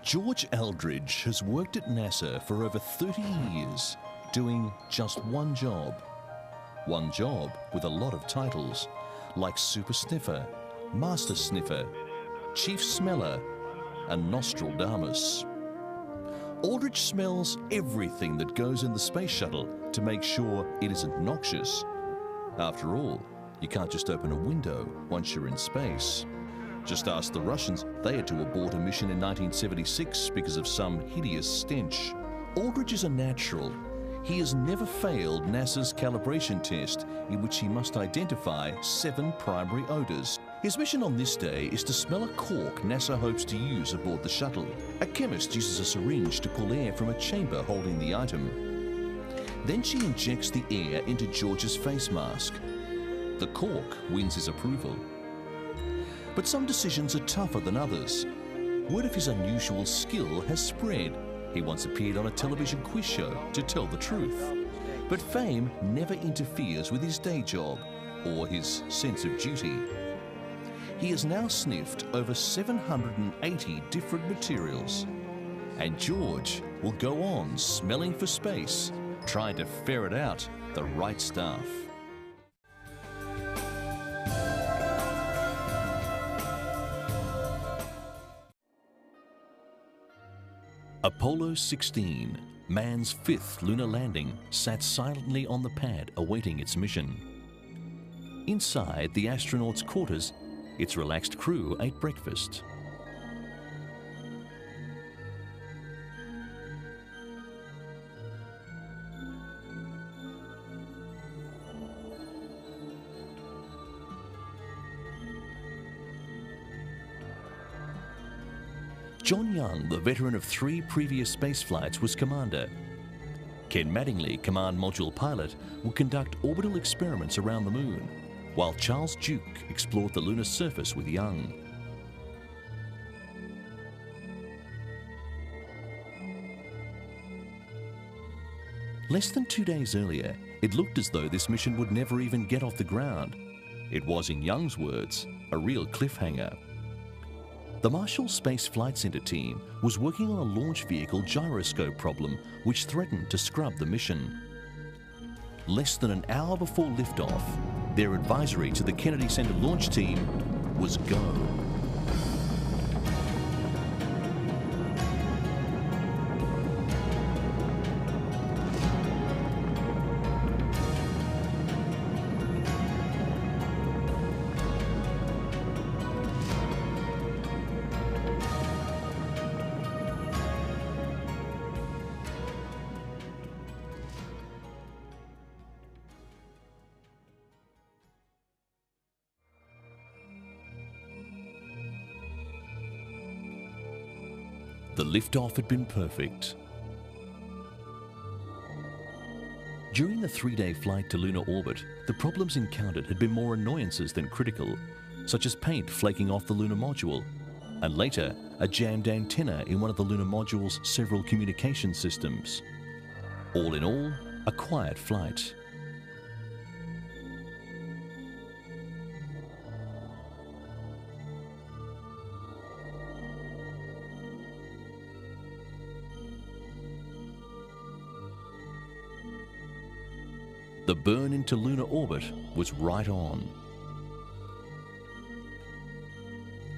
George Aldridge has worked at NASA for over 30 years, doing just one job. One job with a lot of titles, like Super Sniffer, Master Sniffer, Chief Smeller, and Nostradamus. Aldridge smells everything that goes in the space shuttle to make sure it isn't noxious. After all, you can't just open a window once you're in space. Just ask the Russians, they had to abort a mission in 1976 because of some hideous stench. Aldridge is a natural. He has never failed NASA's calibration test, in which he must identify 7 primary odors. His mission on this day is to smell a cork NASA hopes to use aboard the shuttle. A chemist uses a syringe to pull air from a chamber holding the item. Then she injects the air into George's face mask. The cork wins his approval. But some decisions are tougher than others. Word of his unusual skill has spread. He once appeared on a television quiz show to tell the truth. But fame never interferes with his day job or his sense of duty. He has now sniffed over 780 different materials. And George will go on smelling for space, trying to ferret out the right stuff. Apollo 16, man's 5th lunar landing, sat silently on the pad awaiting its mission. Inside the astronauts' quarters, its relaxed crew ate breakfast. John Young, the veteran of 3 previous space flights, was commander. Ken Mattingly, command module pilot, will conduct orbital experiments around the moon, while Charles Duke explored the lunar surface with Young. Less than 2 days earlier, it looked as though this mission would never even get off the ground. It was, in Young's words, a real cliffhanger. The Marshall Space Flight Center team was working on a launch vehicle gyroscope problem which threatened to scrub the mission. Less than an hour before liftoff, their advisory to the Kennedy Center launch team was go. The liftoff had been perfect. During the 3-day flight to lunar orbit, the problems encountered had been more annoyances than critical, such as paint flaking off the lunar module, and later, a jammed antenna in one of the lunar module's several communication systems. All in all, a quiet flight. The burn into lunar orbit was right on.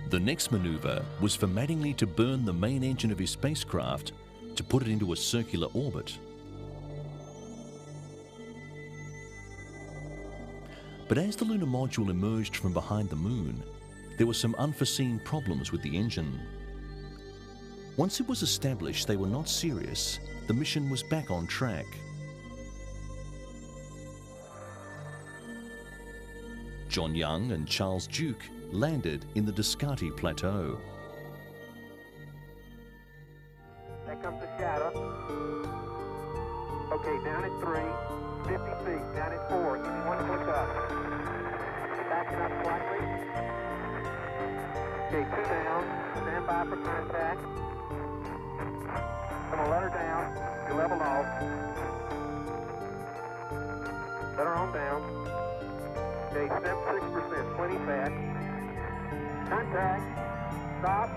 The next maneuver was for Mattingly to burn the main engine of his spacecraft to put it into a circular orbit. But as the lunar module emerged from behind the moon, there were some unforeseen problems with the engine. Once it was established they were not serious, the mission was back on track. John Young and Charles Duke landed in the Descartes Plateau. There comes the shadow. Okay, down at 3, 50 feet, down at 4, give me 1 click up. Backing up slightly. Okay, 2 down, stand by for contact. I'm gonna let her down, you level off. Let her on down. Okay, 6%, plenty fat. Contact. Stop.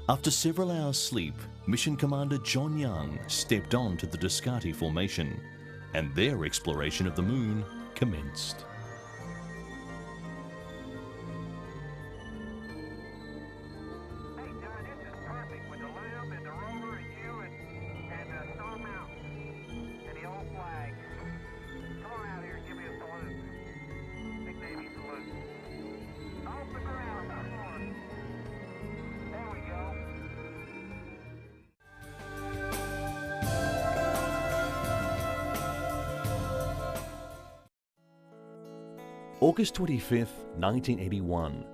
After several hours' sleep, Mission Commander John Young stepped on to the Descartes Formation, and their exploration of the Moon commenced. Hey, John, this is perfect with the lamp and the rover and you and Stone Mountain and the old flag. Come on out here and give me a salute. Big Navy salute. Off the ground, come on. There we go. August 25th, 1981,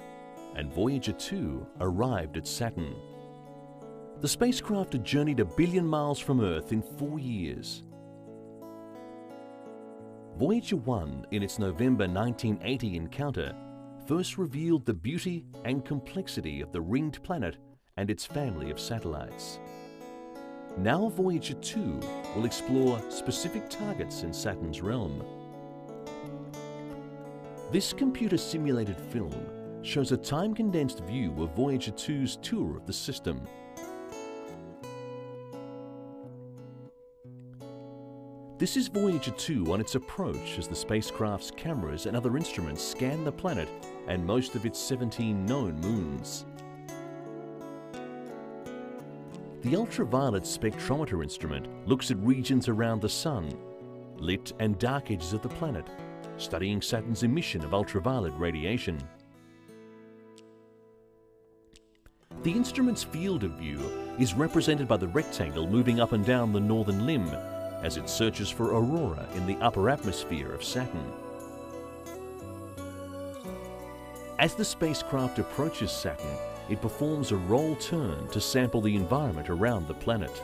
and Voyager 2 arrived at Saturn. The spacecraft had journeyed 1 billion miles from Earth in 4 years. Voyager 1, in its November 1980 encounter, first revealed the beauty and complexity of the ringed planet and its family of satellites. Now Voyager 2 will explore specific targets in Saturn's realm. This computer-simulated film shows a time-condensed view of Voyager 2's tour of the system. This is Voyager 2 on its approach as the spacecraft's cameras and other instruments scan the planet and most of its 17 known moons. The ultraviolet spectrometer instrument looks at regions around the Sun, lit and dark edges of the planet, studying Saturn's emission of ultraviolet radiation. The instrument's field of view is represented by the rectangle moving up and down the northern limb as it searches for aurora in the upper atmosphere of Saturn. As the spacecraft approaches Saturn, it performs a roll turn to sample the environment around the planet.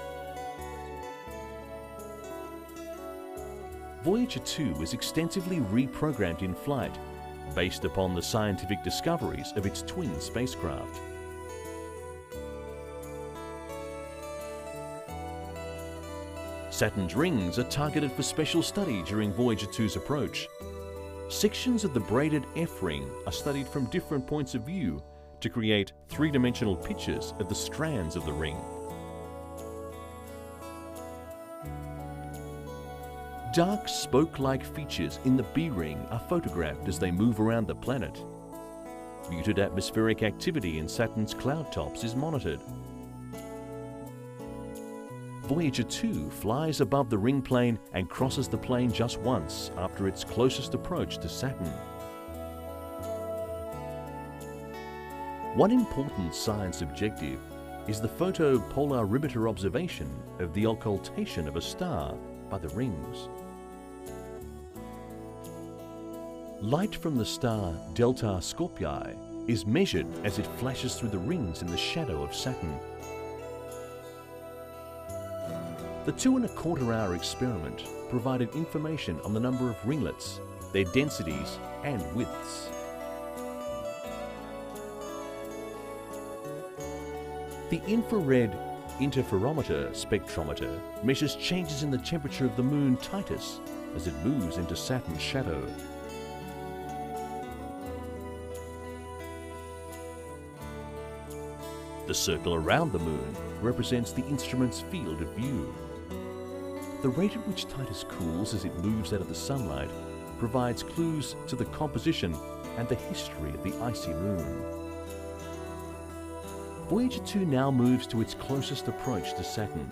Voyager 2 is extensively reprogrammed in flight, based upon the scientific discoveries of its twin spacecraft. Saturn's rings are targeted for special study during Voyager 2's approach. Sections of the braided F ring are studied from different points of view to create three-dimensional pictures of the strands of the ring. Dark spoke-like features in the B ring are photographed as they move around the planet. Muted atmospheric activity in Saturn's cloud tops is monitored. Voyager 2 flies above the ring plane and crosses the plane just once after its closest approach to Saturn. One important science objective is the photopolarimeter observation of the occultation of a star by the rings. Light from the star Delta Scorpii is measured as it flashes through the rings in the shadow of Saturn. The 2¼ hour experiment provided information on the number of ringlets, their densities and widths. The infrared interferometer spectrometer measures changes in the temperature of the moon Titus as it moves into Saturn's shadow. The circle around the moon represents the instrument's field of view. The rate at which Titus cools as it moves out of the sunlight provides clues to the composition and the history of the icy moon. Voyager 2 now moves to its closest approach to Saturn.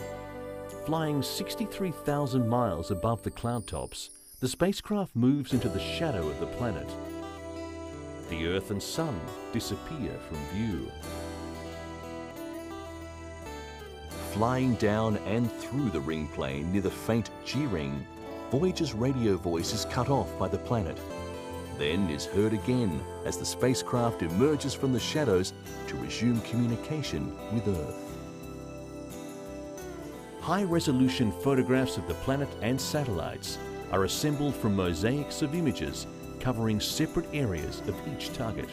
Flying 63,000 miles above the cloud tops, the spacecraft moves into the shadow of the planet. The Earth and Sun disappear from view. Flying down and through the ring plane near the faint G-ring, Voyager's radio voice is cut off by the planet, then is heard again as the spacecraft emerges from the shadows to resume communication with Earth. high-resolution photographs of the planet and satellites are assembled from mosaics of images covering separate areas of each target.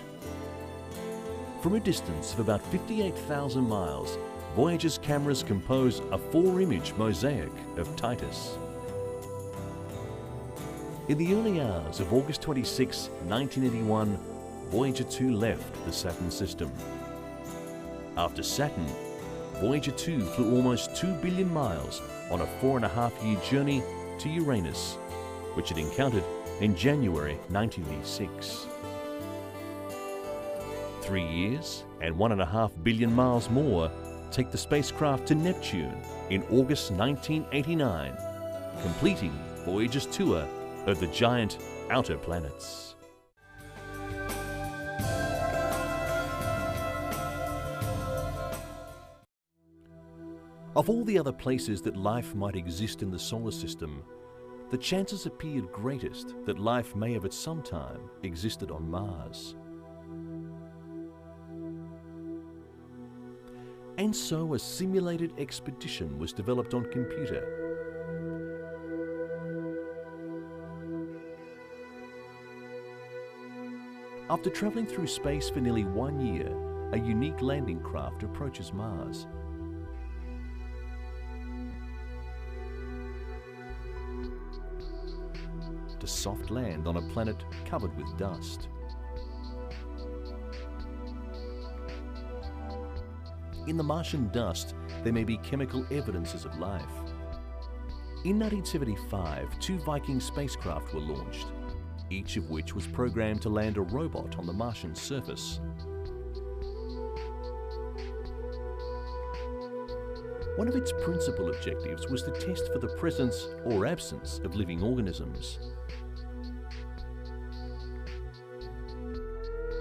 From a distance of about 58,000 miles, Voyager's cameras compose a 4-image mosaic of Titus. In the early hours of August 26, 1981, Voyager 2 left the Saturn system. After Saturn, Voyager 2 flew almost 2 billion miles on a 4.5-year journey to Uranus, which it encountered in January 1986. 3 years and 1.5 billion miles more take the spacecraft to Neptune in August 1989, completing Voyager's tour of the giant outer planets. Of all the other places that life might exist in the solar system, the chances appeared greatest that life may have at some time existed on Mars. And so a simulated expedition was developed on computer. After travelling through space for nearly 1 year, a unique landing craft approaches Mars. To soft land on a planet covered with dust. In the Martian dust, there may be chemical evidences of life. In 1975, 2 Viking spacecraft were launched, each of which was programmed to land a robot on the Martian surface. One of its principal objectives was to test for the presence or absence of living organisms.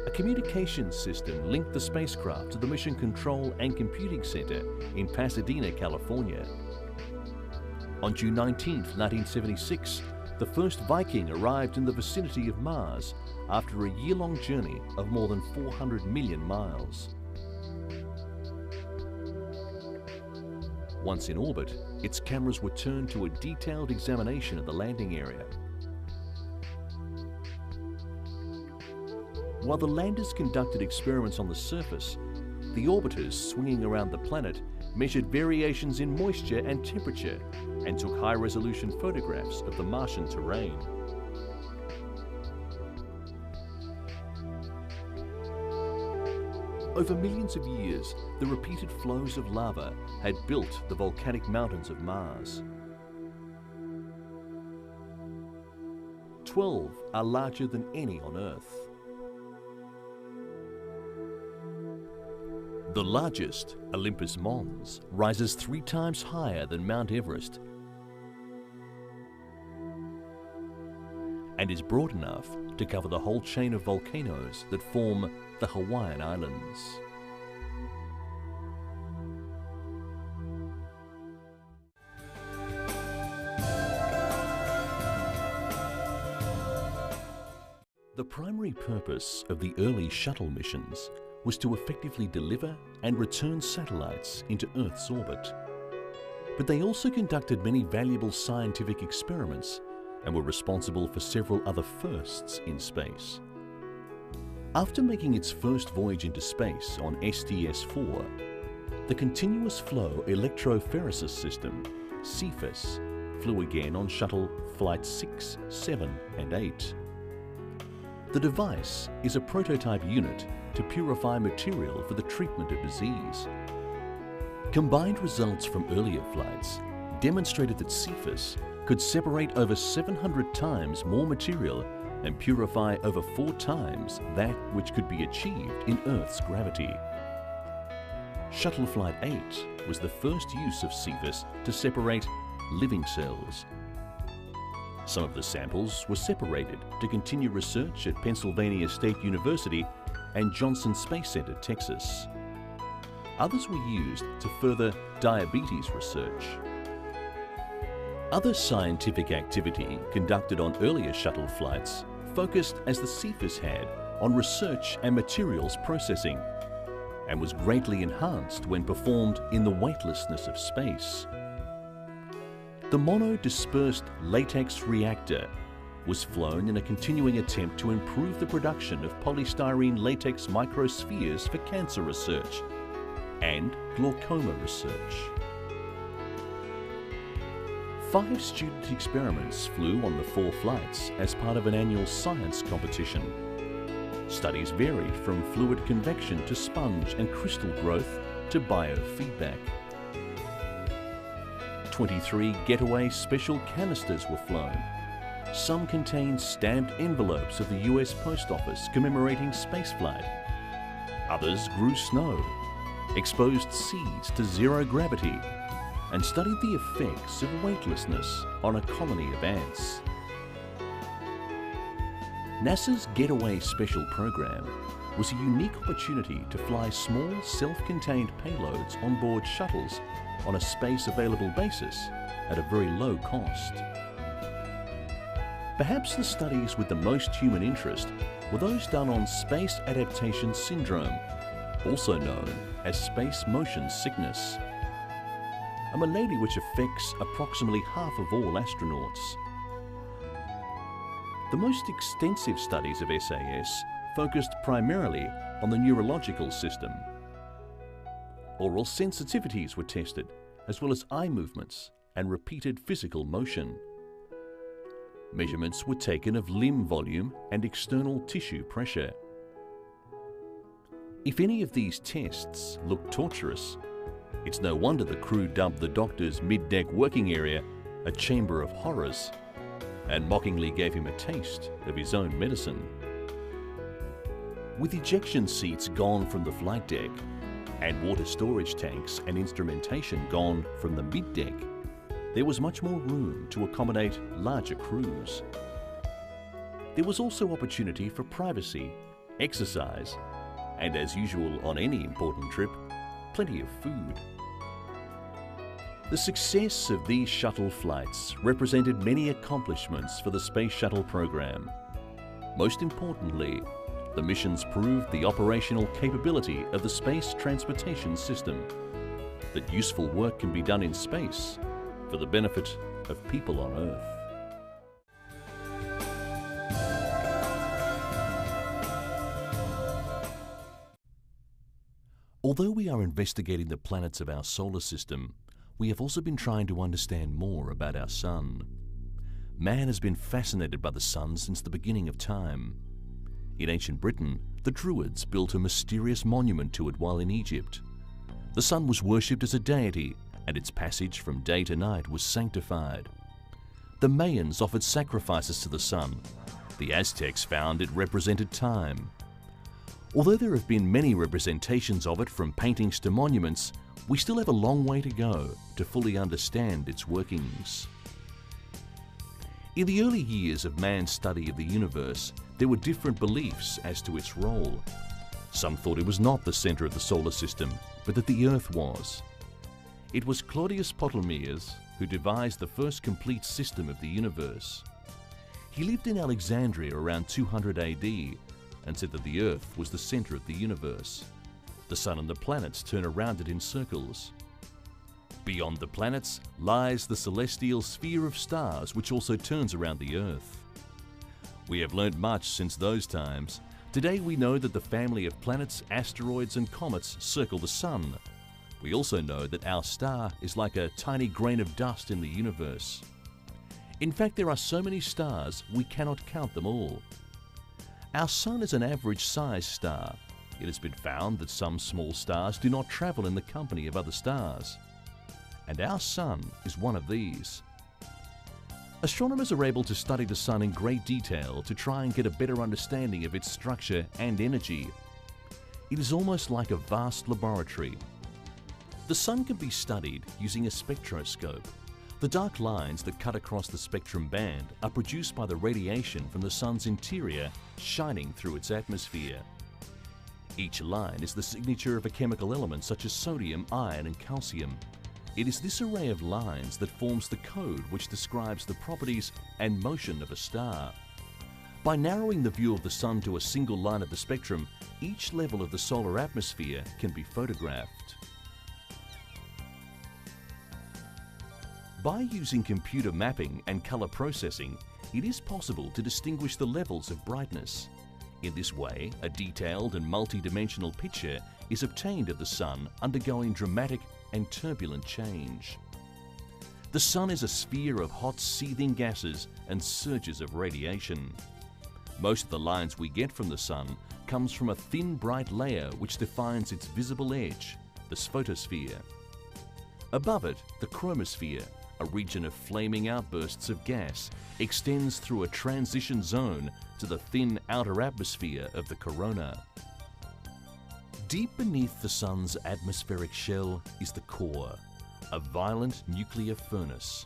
A communications system linked the spacecraft to the Mission Control and Computing Center in Pasadena, California. On June 19, 1976, the first Viking arrived in the vicinity of Mars after a year-long journey of more than 400 million miles. Once in orbit, its cameras were turned to a detailed examination of the landing area. While the landers conducted experiments on the surface, the orbiters swinging around the planet measured variations in moisture and temperature and took high-resolution photographs of the Martian terrain. Over millions of years, the repeated flows of lava had built the volcanic mountains of Mars. 12 are larger than any on Earth. The largest, Olympus Mons, rises 3 times higher than Mount Everest and is broad enough to cover the whole chain of volcanoes that form the Hawaiian Islands. The primary purpose of the early shuttle missions was to effectively deliver and return satellites into Earth's orbit. But they also conducted many valuable scientific experiments and were responsible for several other firsts in space. After making its first voyage into space on STS-4, the Continuous Flow Electrophoresis System, CEPHES, flew again on shuttle Flight 6, 7 and 8. The device is a prototype unit to purify material for the treatment of disease. Combined results from earlier flights demonstrated that CEPHES could separate over 700 times more material and purify over 4 times that which could be achieved in Earth's gravity. Shuttle Flight 8 was the first use of CEPHES to separate living cells. Some of the samples were separated to continue research at Pennsylvania State University and Johnson Space Center, Texas. Others were used to further diabetes research. Other scientific activity conducted on earlier shuttle flights focused, as the CEPHES had, on research and materials processing, and was greatly enhanced when performed in the weightlessness of space. The mono-dispersed latex reactor was flown in a continuing attempt to improve the production of polystyrene latex microspheres for cancer research and glaucoma research. 5 student experiments flew on the 4 flights as part of an annual science competition. Studies varied from fluid convection to sponge and crystal growth to biofeedback. 23 getaway special canisters were flown. Some contained stamped envelopes of the US Post Office commemorating spaceflight. Others grew snow, exposed seeds to zero gravity, and studied the effects of weightlessness on a colony of ants. NASA's Getaway Special Program was a unique opportunity to fly small, self-contained payloads on board shuttles on a space-available basis at a very low cost. Perhaps the studies with the most human interest were those done on space adaptation syndrome, also known as space motion sickness, a malady which affects approximately half of all astronauts. The most extensive studies of SAS focused primarily on the neurological system. Oral sensitivities were tested, as well as eye movements and repeated physical motion. Measurements were taken of limb volume and external tissue pressure. If any of these tests looked torturous, it's no wonder the crew dubbed the doctor's mid-deck working area a chamber of horrors and mockingly gave him a taste of his own medicine. With ejection seats gone from the flight deck and water storage tanks and instrumentation gone from the mid-deck, there was much more room to accommodate larger crews. There was also opportunity for privacy, exercise, and as usual on any important trip, plenty of food. The success of these shuttle flights represented many accomplishments for the Space Shuttle program. Most importantly, the missions proved the operational capability of the space transportation system, that useful work can be done in space for the benefit of people on Earth. Although we are investigating the planets of our solar system, we have also been trying to understand more about our Sun. Man has been fascinated by the Sun since the beginning of time. In ancient Britain, the Druids built a mysterious monument to it while in Egypt. The Sun was worshipped as a deity, and its passage from day to night was sanctified. The Mayans offered sacrifices to the Sun. The Aztecs found it represented time. Although there have been many representations of it from paintings to monuments, we still have a long way to go to fully understand its workings. In the early years of man's study of the universe, there were different beliefs as to its role. Some thought it was not the center of the solar system, but that the Earth was. It was Claudius Ptolemaios who devised the first complete system of the universe. He lived in Alexandria around 200 AD and said that the Earth was the center of the universe. The Sun and the planets turn around it in circles. Beyond the planets lies the celestial sphere of stars, which also turns around the Earth. We have learned much since those times. Today we know that the family of planets, asteroids and comets circle the Sun. We also know that our star is like a tiny grain of dust in the universe. In fact, there are so many stars we cannot count them all. Our Sun is an average-sized star. It has been found that some small stars do not travel in the company of other stars. And our Sun is one of these. Astronomers are able to study the Sun in great detail to try and get a better understanding of its structure and energy. It is almost like a vast laboratory. The Sun can be studied using a spectroscope. The dark lines that cut across the spectrum band are produced by the radiation from the Sun's interior shining through its atmosphere. Each line is the signature of a chemical element such as sodium, iron and calcium. It is this array of lines that forms the code which describes the properties and motion of a star. By narrowing the view of the Sun to a single line of the spectrum, each level of the solar atmosphere can be photographed. By using computer mapping and colour processing, it is possible to distinguish the levels of brightness. In this way, a detailed and multi-dimensional picture is obtained of the Sun undergoing dramatic and turbulent change. The Sun is a sphere of hot, seething gases and surges of radiation. Most of the lines we get from the Sun comes from a thin, bright layer which defines its visible edge, the photosphere. Above it, the chromosphere, a region of flaming outbursts of gas, extends through a transition zone to the thin outer atmosphere of the corona. Deep beneath the Sun's atmospheric shell is the core, a violent nuclear furnace.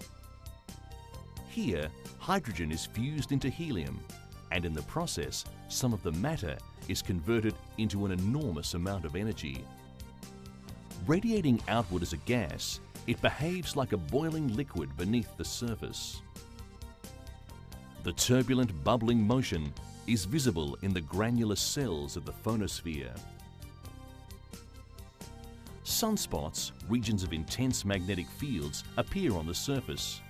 Here, hydrogen is fused into helium, and in the process, some of the matter is converted into an enormous amount of energy. Radiating outward as a gas, it behaves like a boiling liquid beneath the surface. The turbulent, bubbling motion is visible in the granular cells of the phonosphere. Sunspots, regions of intense magnetic fields, appear on the surface.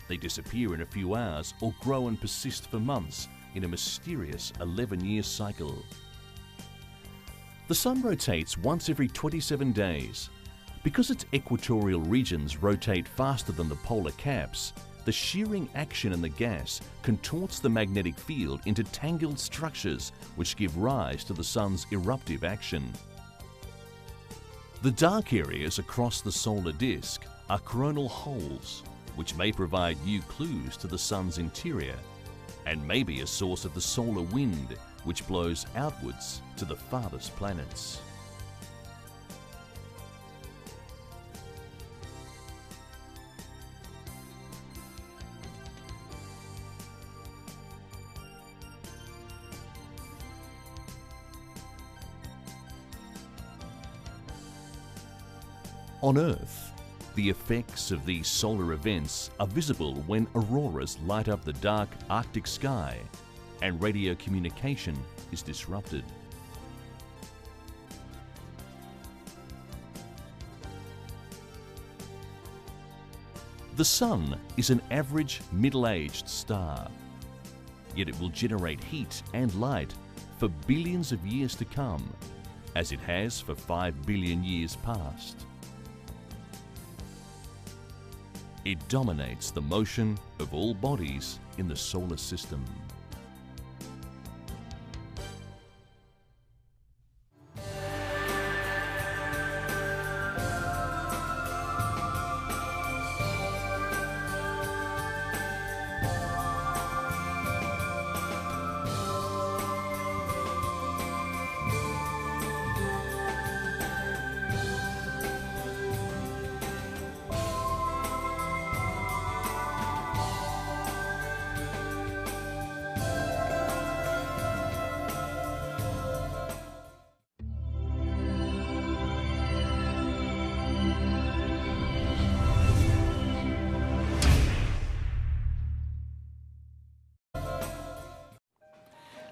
They disappear in a few hours or grow and persist for months in a mysterious 11-year cycle. The Sun rotates once every 27 days. Because its equatorial regions rotate faster than the polar caps, the shearing action in the gas contorts the magnetic field into tangled structures which give rise to the Sun's eruptive action. The dark areas across the solar disk are coronal holes, which may provide new clues to the Sun's interior and may be a source of the solar wind which blows outwards to the farthest planets. On Earth, the effects of these solar events are visible when auroras light up the dark Arctic sky and radio communication is disrupted. The Sun is an average middle-aged star, yet it will generate heat and light for billions of years to come, as it has for 5 billion years past. It dominates the motion of all bodies in the solar system.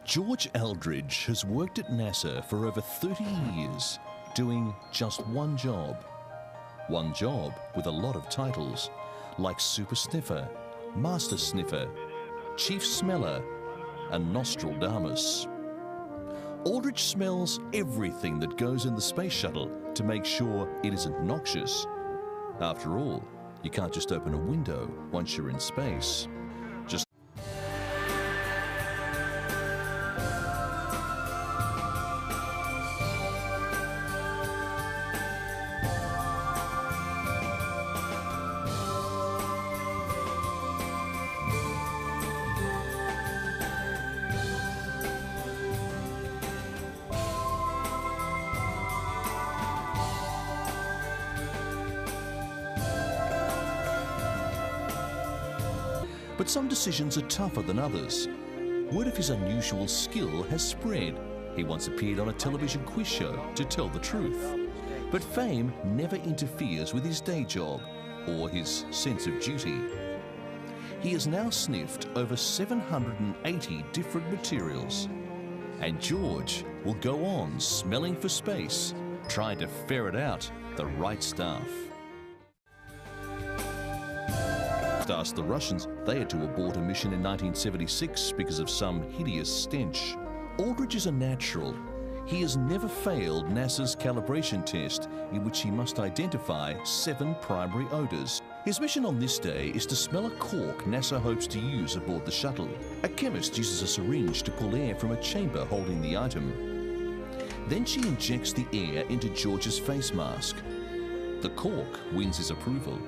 George Eldridge has worked at NASA for over 30 years, doing just one job. One job with a lot of titles, like Super Sniffer, Master Sniffer, Chief Smeller, and Nostradamus. Aldrich smells everything that goes in the space shuttle to make sure it isn't noxious. After all, you can't just open a window once you're in space. But some decisions are tougher than others. Word of his unusual skill has spread. He once appeared on a television quiz show to tell the truth. But fame never interferes with his day job or his sense of duty. He has now sniffed over 780 different materials. And George will go on smelling for space, trying to ferret out the right stuff. just ask the Russians. They had to abort a mission in 1976 because of some hideous stench. Aldrich is a natural. He has never failed NASA's calibration test, in which he must identify 7 primary odors. His mission on this day is to smell a cork NASA hopes to use aboard the shuttle. A chemist uses a syringe to pull air from a chamber holding the item. Then she injects the air into George's face mask. The cork wins his approval.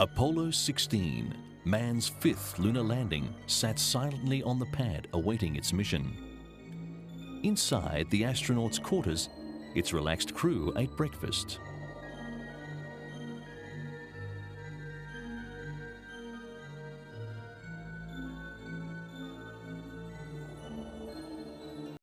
Apollo 16, man's 5th lunar landing, sat silently on the pad awaiting its mission. Inside the astronauts' quarters, its relaxed crew ate breakfast.